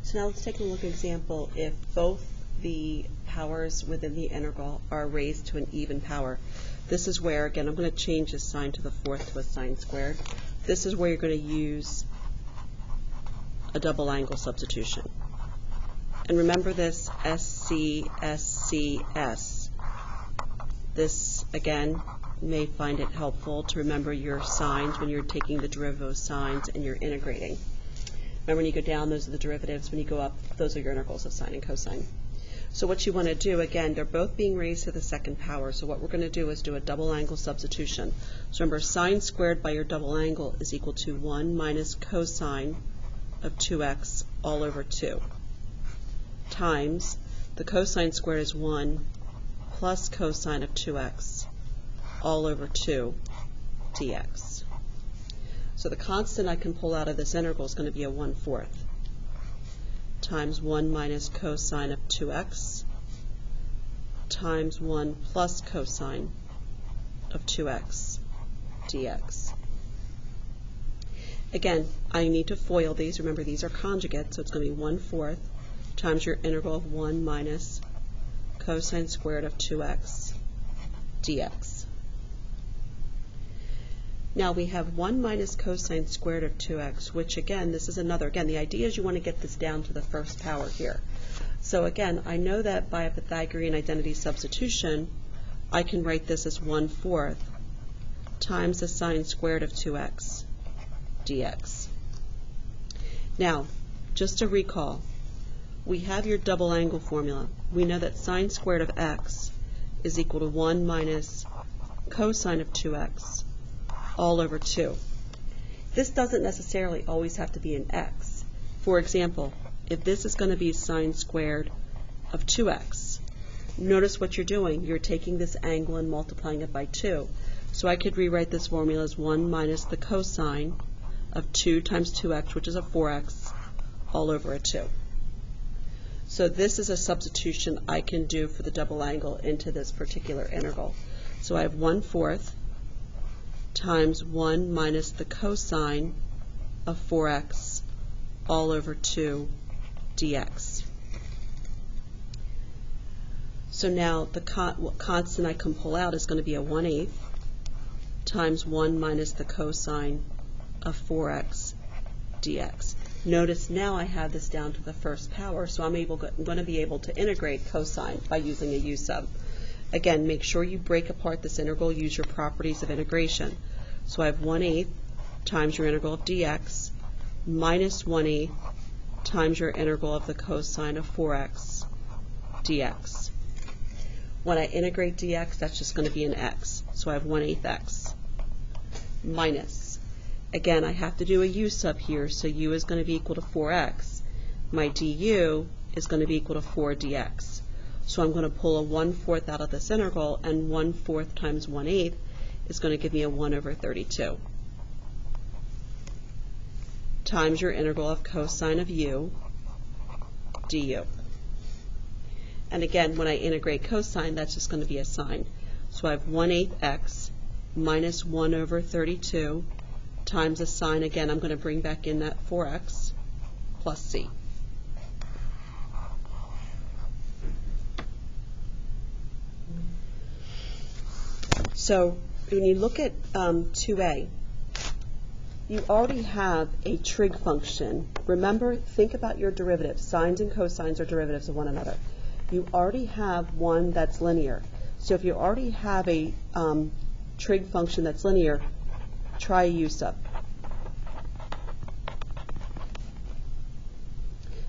So now let's take a look at an example if both the powers within the integral are raised to an even power. This is where, again, I'm going to change this sign to the fourth to a sine squared. This is where you're going to use a double angle substitution. And remember this SC, SC, S. This, again, may find it helpful to remember your signs when you're taking the derivative of signs and you're integrating. Remember, when you go down, those are the derivatives. When you go up, those are your integrals of sine and cosine. So what you want to do, again, they're both being raised to the second power. So what we're going to do is do a double angle substitution. So remember, sine squared by your double angle is equal to 1 minus cosine of 2x all over 2 times the cosine squared is 1 plus cosine of 2x all over 2 dx. So the constant I can pull out of this integral is going to be a 1/4 times 1 minus cosine of 2x times 1 plus cosine of 2x dx. Again, I need to FOIL these. Remember, these are conjugates, so it's going to be 1/4 times your integral of 1 minus cosine squared of 2x dx. Now we have 1 minus cosine squared of 2x, which again, this is another, again, the idea is you want to get this down to the first power here. So again, I know that by a Pythagorean identity substitution, I can write this as 1/4 times the sine squared of 2x dx. Now, just to recall, we have your double angle formula. We know that sine squared of x is equal to 1 minus cosine of 2x all over 2. This doesn't necessarily always have to be an x. For example, if this is going to be sine squared of 2x, notice what you're doing. You're taking this angle and multiplying it by 2. So I could rewrite this formula as 1 minus the cosine of 2 times 2x, which is a 4x, all over a 2. So this is a substitution I can do for the double angle into this particular integral. So I have 1/4 times 1 minus the cosine of 4x all over 2 dx. So now the constant I can pull out is going to be a 1/8 times 1 minus the cosine of 4x dx. Notice now I have this down to the first power, so I'm going to be able to integrate cosine by using a u sub. Again, make sure you break apart this integral, use your properties of integration. So I have 1/8 times your integral of dx minus 1/8 times your integral of the cosine of 4x dx. When I integrate dx, that's just going to be an x. So I have 1/8 x minus, again, I have to do a u sub here, so u is going to be equal to 4x. My du is going to be equal to 4 dx. So I'm going to pull a 1/4 out of this integral, and 1/4 times 1/8 is going to give me a 1 over 32 times your integral of cosine of u du. And again, when I integrate cosine, that's just going to be a sine. So I have 1/8 x minus 1 over 32 times a sine. Again, I'm going to bring back in that 4x plus c. So when you look at 2a, you already have a trig function. Remember, think about your derivatives. Sines and cosines are derivatives of one another. You already have one that's linear. So if you already have a trig function that's linear, try a u sub.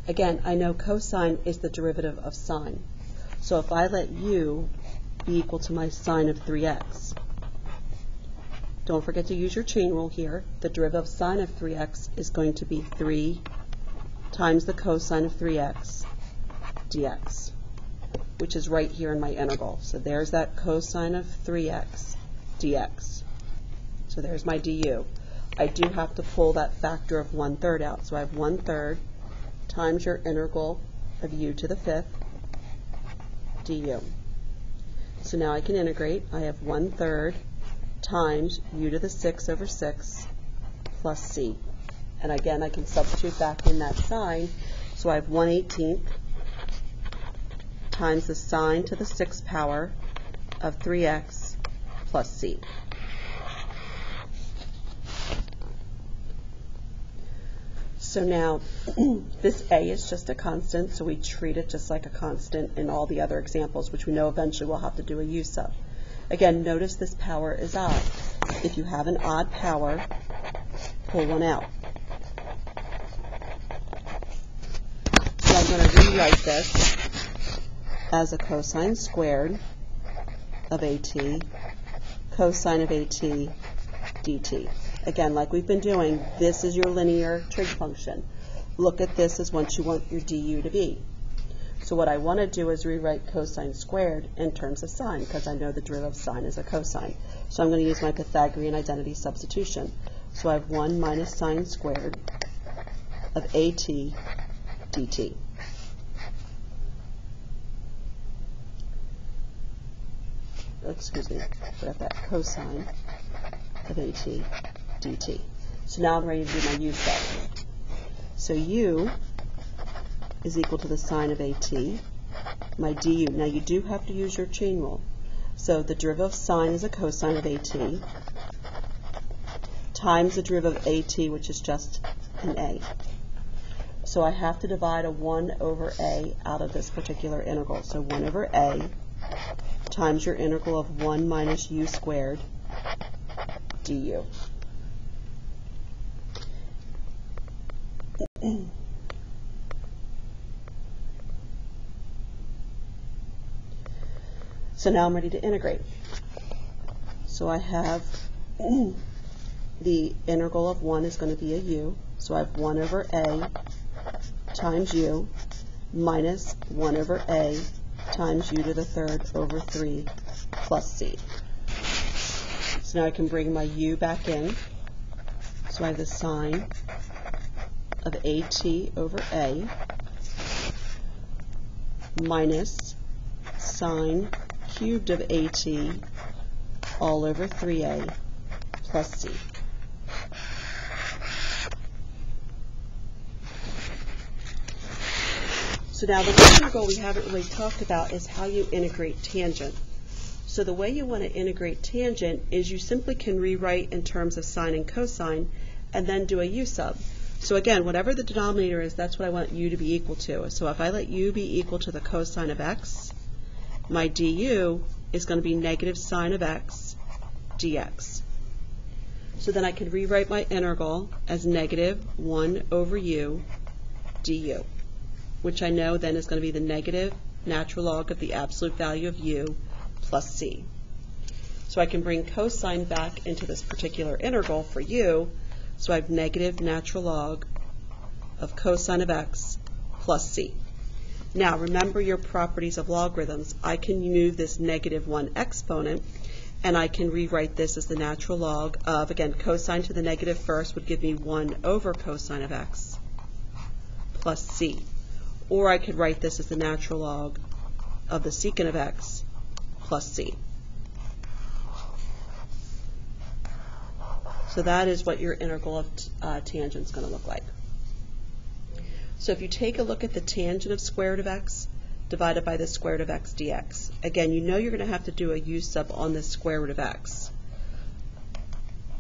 Again, I know cosine is the derivative of sine. So if I let u be equal to my sine of 3x, don't forget to use your chain rule here. The derivative of sine of 3x is going to be 3 times the cosine of 3x dx, which is right here in my integral. So there's that cosine of 3x dx. So there's my du. I do have to pull that factor of 1/3 out. So I have 1/3 times your integral of u to the 5th du. So now I can integrate. I have 1/3 times u to the 6 over 6 plus c. And again, I can substitute back in that sign. So So I have 1/18 times the sine to the 6th power of 3x plus c. So now, this a is just a constant, so we treat it just like a constant in all the other examples, which we know eventually we'll have to do a use of. Again, notice this power is odd. If you have an odd power, pull one out. So I'm going to rewrite this as a cosine squared of AT, cosine of AT dt. Again, like we've been doing, this is your linear trig function. Look at this as what you want your du to be. So what I want to do is rewrite cosine squared in terms of sine, because I know the derivative of sine is a cosine. So I'm going to use my Pythagorean identity substitution. So I have 1 minus sine squared of AT dt. Excuse me, forgot that, cosine of AT dt. So now I'm ready to do my u sub. So u is equal to the sine of AT, my du. Now you do have to use your chain rule. So the derivative of sine is a cosine of AT, times the derivative of AT, which is just an a. So I have to divide a 1 over a out of this particular integral. So 1 over a times your integral of 1 minus u squared du. So now I'm ready to integrate. So I have the integral of 1 is going to be a u. So I have 1 over a times u minus 1 over a times u to the 3rd over 3 plus c. So now I can bring my u back in. So I have the sine of AT over a minus sine cubed of AT all over 3a plus c. So now the one integral we haven't really talked about is how you integrate tangent. So the way you want to integrate tangent is you simply can rewrite in terms of sine and cosine and then do a u sub. So again, whatever the denominator is, that's what I want u to be equal to. So if I let u be equal to the cosine of x, my du is going to be negative sine of x dx. So then I can rewrite my integral as negative 1 over u du, which I know then is going to be the negative natural log of the absolute value of u plus c. So I can bring cosine back into this particular integral for u. So I have negative natural log of cosine of x plus c. Now remember your properties of logarithms. I can move this negative 1 exponent, and I can rewrite this as the natural log of, again, cosine to the negative first would give me 1 over cosine of x plus c. Or I could write this as the natural log of the secant of x plus c. So that is what your integral of tangent is going to look like. So if you take a look at the tangent of square root of x divided by the square root of x dx, again, you know you're going to have to do a u sub on the square root of x,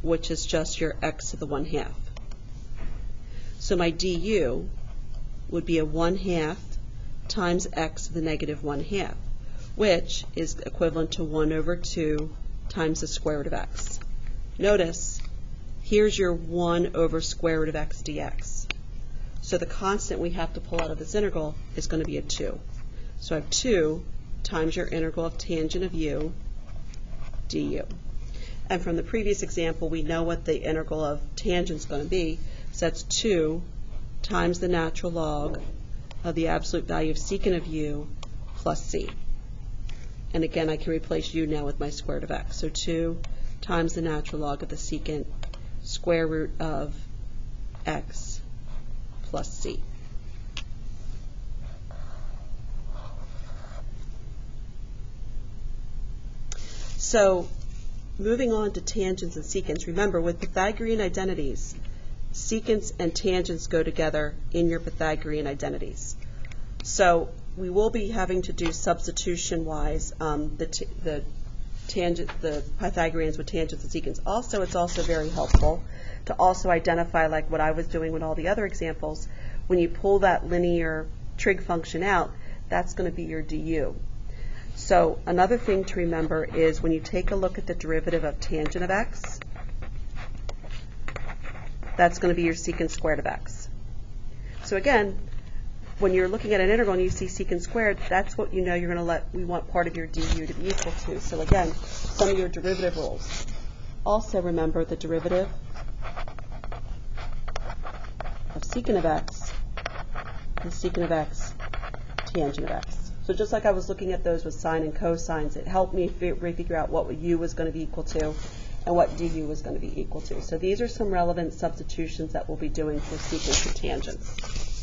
which is just your x to the 1/2. So my du would be a 1/2 times x to the negative 1/2, which is equivalent to 1 over 2 times the square root of x. Notice, here's your 1 over square root of x dx. So the constant we have to pull out of this integral is going to be a 2. So I have 2 times your integral of tangent of u du. And from the previous example, we know what the integral of tangent is going to be. So that's 2 times the natural log of the absolute value of secant of u plus c. And again, I can replace u now with my square root of x. So 2 times the natural log of the secant square root of x plus c. So moving on to tangents and secants, remember with Pythagorean identities, secants and tangents go together in your Pythagorean identities. So we will be having to do substitution-wise the Pythagoreans with tangents and secants. Also, it's also very helpful to also identify, like what I was doing with all the other examples, when you pull that linear trig function out, that's going to be your du. So another thing to remember is when you take a look at the derivative of tangent of x, that's going to be your secant squared of x. So again, when you're looking at an integral and you see secant squared, that's what you know you're going to we want part of your du to be equal to. So again, some of your derivative rules. Also remember the derivative of secant of x and secant of x, tangent of x. So just like I was looking at those with sine and cosines, it helped me figure out what u was going to be equal to and what du was going to be equal to. So these are some relevant substitutions that we'll be doing for secants and tangents.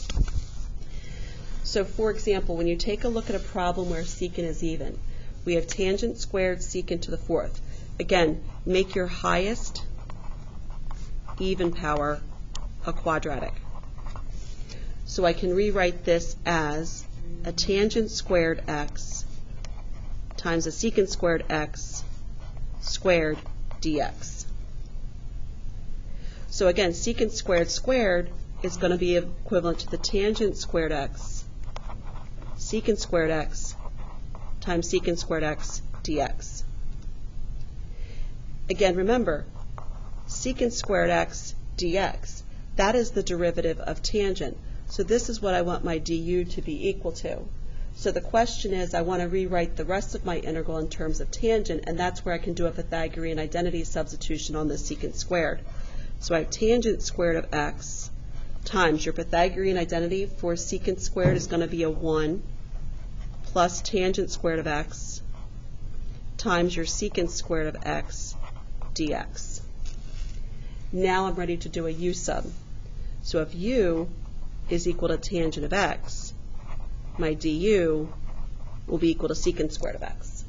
So for example, when you take a look at a problem where secant is even, we have tangent squared secant to the fourth. Again, make your highest even power a quadratic. So I can rewrite this as a tangent squared x times a secant squared x squared dx. So again, secant squared squared is going to be equivalent to the tangent squared x secant squared x times secant squared x dx. Again, remember, secant squared x dx, that is the derivative of tangent. So this is what I want my du to be equal to. So the question is, I want to rewrite the rest of my integral in terms of tangent, and that's where I can do a Pythagorean identity substitution on the secant squared. So I have tangent squared of x times your Pythagorean identity for secant squared is going to be a 1 plus tangent squared of x times your secant squared of x dx. Now I'm ready to do a u sub. So if u is equal to tangent of x, my du will be equal to secant squared of x.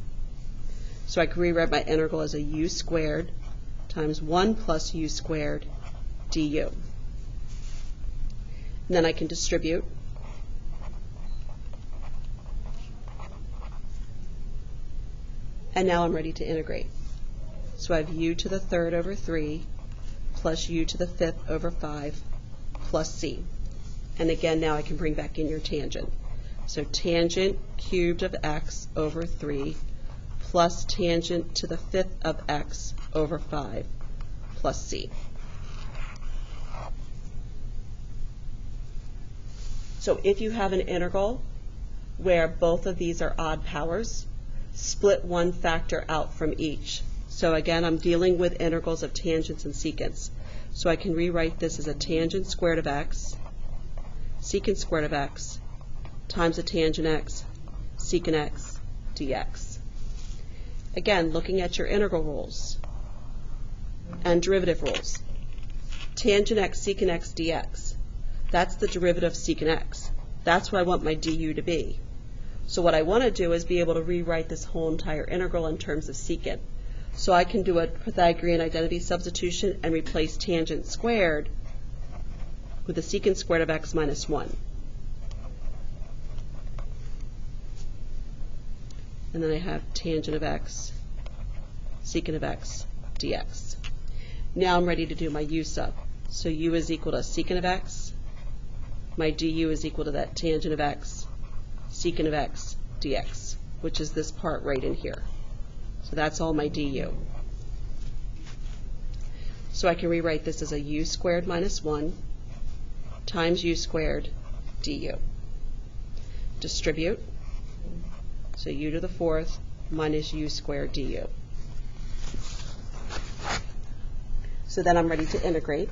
So I can rewrite my integral as a u squared times 1 plus u squared du. And then I can distribute. And now I'm ready to integrate. So I have u to the third over 3 plus u to the fifth over 5 plus c. And again, now I can bring back in your tangent. So tangent cubed of x over 3 plus tangent to the fifth of x over 5 plus c. So if you have an integral where both of these are odd powers, split one factor out from each. So again, I'm dealing with integrals of tangents and secants. So I can rewrite this as a tangent squared of x, secant squared of x, times a tangent x, secant x, dx. Again, looking at your integral rules and derivative rules. Tangent x, secant x, dx. That's the derivative of secant x. That's what I want my du to be. So what I want to do is be able to rewrite this whole entire integral in terms of secant. So I can do a Pythagorean identity substitution and replace tangent squared with the secant squared of x minus 1. And then I have tangent of x, secant of x, dx. Now I'm ready to do my u sub. So u is equal to secant of x. My du is equal to that tangent of x, secant of x, dx, which is this part right in here. So that's all my du. So I can rewrite this as a u squared minus 1 times u squared du. Distribute. So u to the fourth minus u squared du. So then I'm ready to integrate.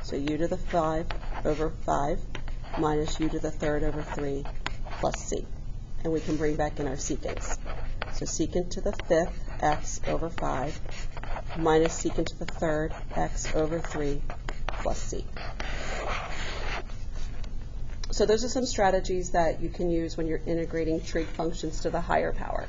So u to the 5 over 5 minus u to the third over 3 plus c. And we can bring back in our secants. So secant to the fifth x over 5 minus secant to the third x over 3 plus c. So those are some strategies that you can use when you're integrating trig functions to the higher power.